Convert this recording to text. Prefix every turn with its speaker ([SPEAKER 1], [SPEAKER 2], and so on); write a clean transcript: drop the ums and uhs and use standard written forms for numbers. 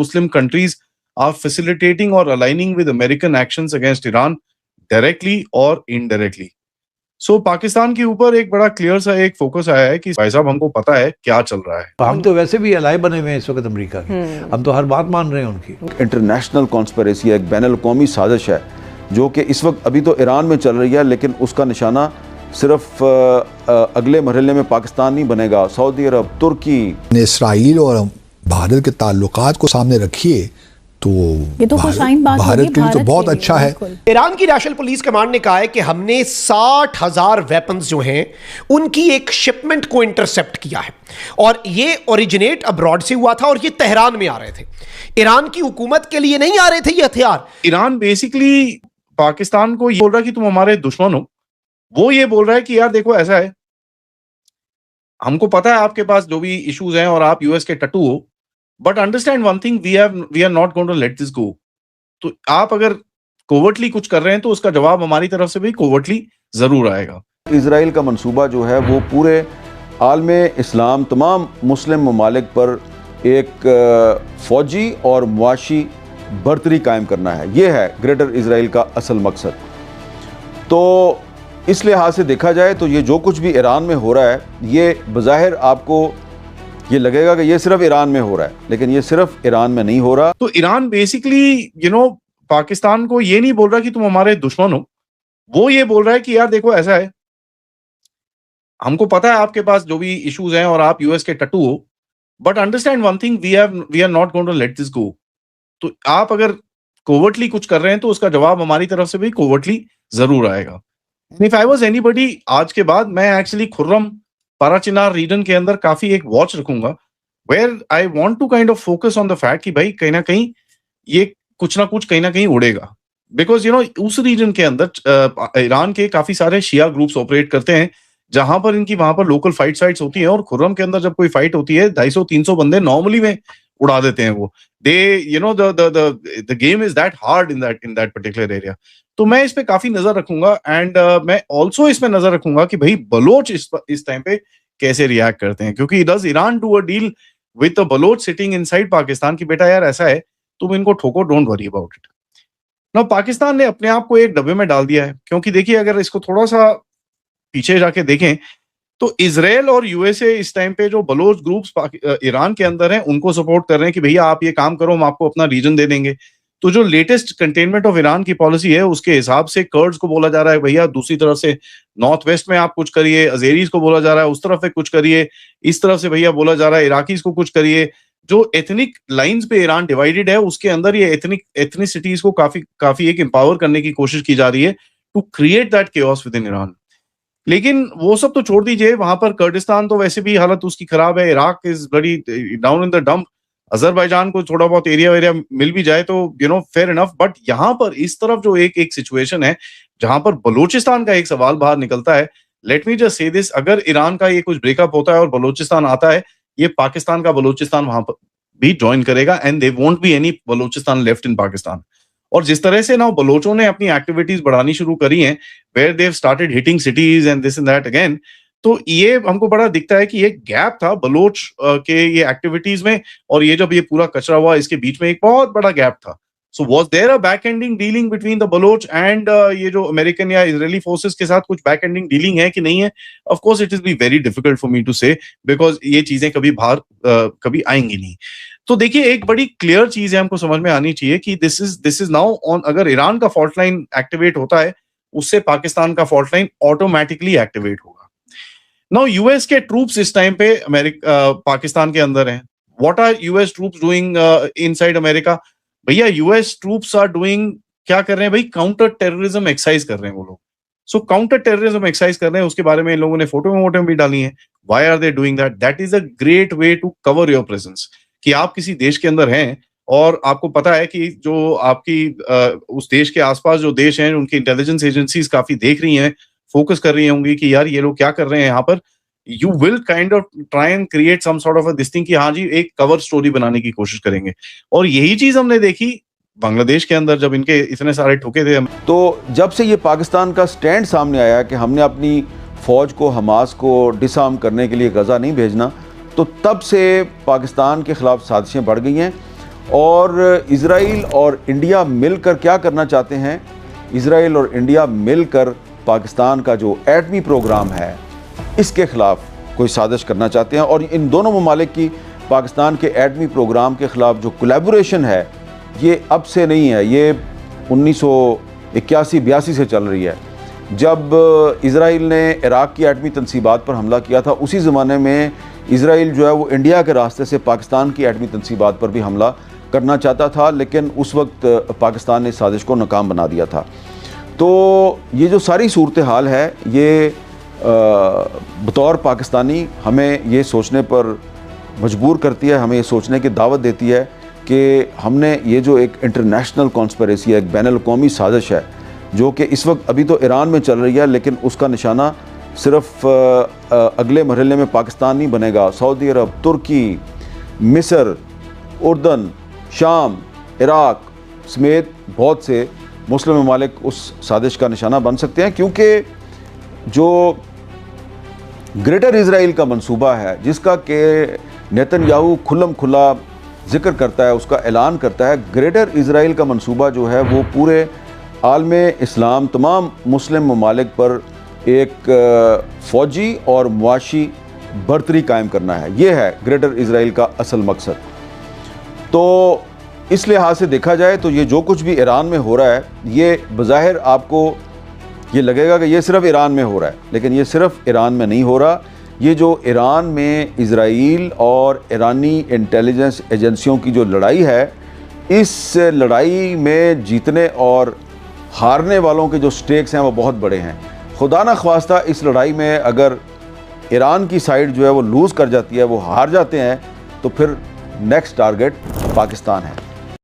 [SPEAKER 1] Muslim countries are facilitating or aligning with American actions against Iran directly or indirectly. So Pakistan के ऊपर एक बड़ा clear सा एक फोकस आया है कि भाई साहब हमको पता है क्या चल रहा है।
[SPEAKER 2] हम तो वैसे भी अलाई बने हुए हैं इस वक्त अमेरिका के, हम तो हर बात मान रहे हैं उनकी।
[SPEAKER 3] इंटरनेशनल कॉन्स्पिरेसी एक बैनुल-अक़वामी साजिश है जो कि इस वक्त अभी तो ईरान में चल रही है, लेकिन उसका निशाना सिर्फ अगले मरहले में पाकिस्तान नहीं बनेगा, सऊदी अरब, तुर्की।
[SPEAKER 4] इसराइल और भारत के ताल्लुकात को सामने रखिए तो
[SPEAKER 5] ये तो
[SPEAKER 4] भारत के लिए तो बहुत अच्छा है।
[SPEAKER 6] ईरान की नेशनल पुलिस कमांड ने कहा है कि हमने 60,000 वेपन्स जो हैं उनकी एक शिपमेंट को इंटरसेप्ट किया है और ये ओरिजिनेट अब्रॉड से हुआ था और ये तेहरान में आ रहे थे। ईरान की हुकूमत के लिए नहीं आ रहे थे ये हथियार।
[SPEAKER 1] ईरान बेसिकली पाकिस्तान को ये बोल रहा है कि तुम हमारे दुश्मन हो, वो ये बोल रहा है कि यार देखो ऐसा है, हमको पता है आपके पास जो भी इश्यूज हैं और आप यूएस के टट्टू हो, but understand one thing, we are not going to let this go. तो आप अगर कोवर्टली कुछ कर रहे हैं तो उसका जवाब हमारी तरफ से भी कोवर्टली जरूर आएगा।
[SPEAKER 3] इजराइल का मंसूबा जो है वो पूरे आलमे इस्लाम, तमाम मुस्लिम ममालिक पर एक फौजी और मुआशी बर्तरी कायम करना है। ये है ग्रेटर इजराइल का असल मकसद। तो इस लिहाज से देखा जाए तो ये जो कुछ भी ईरान में हो रहा है, ये बज़ाहिर आपको ये लगेगा कि ये सिर्फ ईरान में हो रहा है, लेकिन ये सिर्फ ईरान में नहीं हो रहा।
[SPEAKER 1] तो ईरान बेसिकली पाकिस्तान को ये नहीं बोल रहा कि तुम हमारे दुश्मन हो, वो ये बोल रहा है कि यार देखो ऐसा है, हमको पता है आपके पास जो भी इश्यूज हैं और आप यूएस के टट्टू हो, but understand one thing, we are not going to let this go. तो आप अगर कोवर्टली कुछ कर रहे हैं तो उसका जवाब हमारी तरफ से भी कोवर्टली जरूर आएगा। इफ आई वाज एनीबॉडी, आज के बाद मैं एक्चुअली खुर्रम पाराचिनार रीजन के अंदर काफी एक वॉच रखूंगा, where I want to kind of focus on the fact कि भाई कहीं ना कहीं ये कुछ ना कुछ कहीं ना कहीं उड़ेगा। बिकॉज उस रीजन के अंदर ईरान के काफी सारे शिया ग्रुप्स ऑपरेट करते हैं, जहां पर इनकी वहां पर लोकल फाइट साइट्स होती हैं, और खुर्रम के अंदर जब कोई फाइट होती है 250-300 बंदे नॉर्मली में उड़ा देते हैं वो। They the game is that hard in that particular area. तो मैं इस पे काफी नजर रखूंगा एंड मैं ऑल्सो इसमें नजर रखूंगा कि भाई बलोच इस टाइम पे कैसे रिएक्ट करते हैं, क्योंकि does Iran do a deal with the Baloch sitting inside Pakistan की बेटा यार ऐसा है, तुम इनको ठोको, don't worry about it. Now Pakistan ने अपने आप को एक डब्बे में डाल दिया है, क्योंकि देखिए अगर इसको थोड़ा सा पीछे जाके देखें तो इजराइल और यूएसए इस टाइम पे जो बलोच ग्रुप्स ईरान के अंदर हैं उनको सपोर्ट कर रहे हैं कि भैया आप ये काम करो, हम आपको अपना रीजन दे देंगे। तो जो लेटेस्ट कंटेनमेंट ऑफ ईरान की पॉलिसी है उसके हिसाब से कर्ड्स को बोला जा रहा है भैया दूसरी तरफ से नॉर्थ वेस्ट में आप कुछ करिए, अजेरीज को बोला जा रहा है उस तरफ से कुछ करिए, इस तरफ से भैया बोला जा रहा है इराकीज को कुछ करिए। जो एथनिक लाइंस पे ईरान डिवाइडेड है उसके अंदर ये एथनिसिटीज को काफी एक एम्पावर करने की कोशिश की जा रही है to create that chaos within Iran. लेकिन वो सब तो छोड़ दीजिए, वहां पर कर्डिस्तान तो वैसे भी हालत उसकी खराब है, इराक इज बड़ी down in the dump, Azerbaijan को थोड़ा बहुत एरिया मिल भी जाए तो फेयर इनफ। बट यहाँ पर इस तरफ जो एक सिचुएशन है जहां पर बलूचिस्तान का एक सवाल बाहर निकलता है। Let me just say this, अगर ईरान का ये कुछ ब्रेकअप होता है और बलूचिस्तान आता है, ये पाकिस्तान का बलूचिस्तान वहां पर भी ज्वाइन करेगा and they won't be any Balochistan left in Pakistan. और जिस तरह से ना बलोचों ने अपनी एक्टिविटीज बढ़ानी शुरू करी हैं, where they have started hitting cities and this and that again, तो ये हमको बड़ा दिखता है कि ये गैप था बलोच के ये एक्टिविटीज में और ये जब ये पूरा कचरा हुआ इसके बीच में एक बहुत बड़ा गैप था। So was there a back ending dealing between the Baloch and ये जो अमेरिकन या इजरायली फोर्सेस के साथ कुछ बैक एंडिंग डीलिंग है कि नहीं है? Of course it is be very difficult for me to say, because ये चीजें कभी बाहर कभी आएंगी नहीं। तो देखिए एक बड़ी क्लियर चीज है हमको समझ में आनी चाहिए कि दिस इज नाउ ऑन। अगर ईरान का फॉल्ट लाइन एक्टिवेट होता है उससे पाकिस्तान का फॉल्ट लाइन ऑटोमेटिकली एक्टिवेट होगा। नाउ यूएस के ट्रूप्स इस टाइम पे पाकिस्तान के अंदर हैं। What are US troops doing inside America? भैया यूएस ट्रूप्स आर डूइंग, क्या कर रहे हैं भाई? काउंटर टेररिज्म एक्सरसाइज कर रहे हैं वो लोग। सो काउंटर टेररिज्म एक्सरसाइज कर रहे हैं, उसके बारे में इन लोगों ने फोटो भी डाली है। Why are they doing that? That is a great way to cover your presence, कि आप किसी देश के अंदर हैं और आपको पता है कि जो आपकी उस देश के आसपास जो देश हैं उनकी इंटेलिजेंस एजेंसीज काफी देख रही हैं, फोकस कर रही होंगी कि यार ये लोग क्या कर रहे हैं यहाँ पर। You will kind of try and create some sort of a this thing कि हाँ जी एक कवर स्टोरी बनाने की कोशिश करेंगे। और यही चीज हमने देखी बांग्लादेश के अंदर जब इनके इतने सारे ठोके थे।
[SPEAKER 3] तो जब से ये पाकिस्तान का स्टैंड सामने आया कि हमने अपनी फ़ौज को, हमास को डिसआर्म करने के लिए गज़ा नहीं भेजना, तो तब से पाकिस्तान के ख़िलाफ़ साजिशें बढ़ गई हैं। और इज़राइल और इंडिया मिलकर क्या करना चाहते हैं? इज़राइल और इंडिया मिलकर पाकिस्तान का जो एटमी प्रोग्राम है इसके ख़िलाफ़ कोई साजिश करना चाहते हैं। और इन दोनों ममालिक की पाकिस्तान के एटमी प्रोग्राम के ख़िलाफ़ जो कोलैबोरेशन है ये अब से नहीं है, ये 1981-82 से चल रही है। जब इज़राइल ने इराक़ की एटमी तनसीबात पर हमला किया था, उसी ज़माने में इज़राइल जो है वो इंडिया के रास्ते से पाकिस्तान की एटमी तनसीबात पर भी हमला करना चाहता था, लेकिन उस वक्त पाकिस्तान ने इस साजिश को नाकाम बना दिया था। तो ये जो सारी सूरत हाल है ये बतौर पाकिस्तानी हमें ये सोचने पर मजबूर करती है, हमें ये सोचने की दावत देती है कि हमने ये जो एक इंटरनेशनल कॉन्स्पिरेसी है, एक बैनुल-अक़वामी साजिश है जो कि इस वक्त अभी तो ईरान में चल रही है, लेकिन उसका निशाना सिर्फ अगले मरहले में पाकिस्तान नहीं बनेगा, सऊदी अरब, तुर्की, मिस्र, उर्दन, शाम, इराक़ समेत बहुत से मुस्लिम ममालिक उस साजिश का निशाना बन सकते हैं। क्योंकि जो ग्रेटर इज़राइल का मंसूबा है, जिसका कि नेतन्याहू खुल्लम खुला जिक्र करता है, उसका ऐलान करता है, ग्रेटर इज़राइल का मंसूबा जो है वो पूरे आलमे इस्लाम तमाम मुस्लिम ममालिक पर एक फ़ौजी और मुआशी बरतरी कायम करना है। ये है ग्रेटर इज़राइल का असल मकसद। तो इस लिहाज से देखा जाए तो ये जो कुछ भी ईरान में हो रहा है, ये बज़ाहिर आपको ये लगेगा कि ये सिर्फ़ ईरान में हो रहा है, लेकिन ये सिर्फ़ ईरान में नहीं हो रहा। ये जो ईरान में इज़राइल और ईरानी इंटेलिजेंस एजेंसियों की जो लड़ाई है, इस लड़ाई में जीतने और हारने वालों के जो स्टेक्स हैं वो बहुत बड़े हैं। खुदा न ख्वास्ता इस लड़ाई में अगर ईरान की साइड जो है वो लूज़ कर जाती है, वो हार जाते हैं, तो फिर नेक्स्ट टारगेट पाकिस्तान है।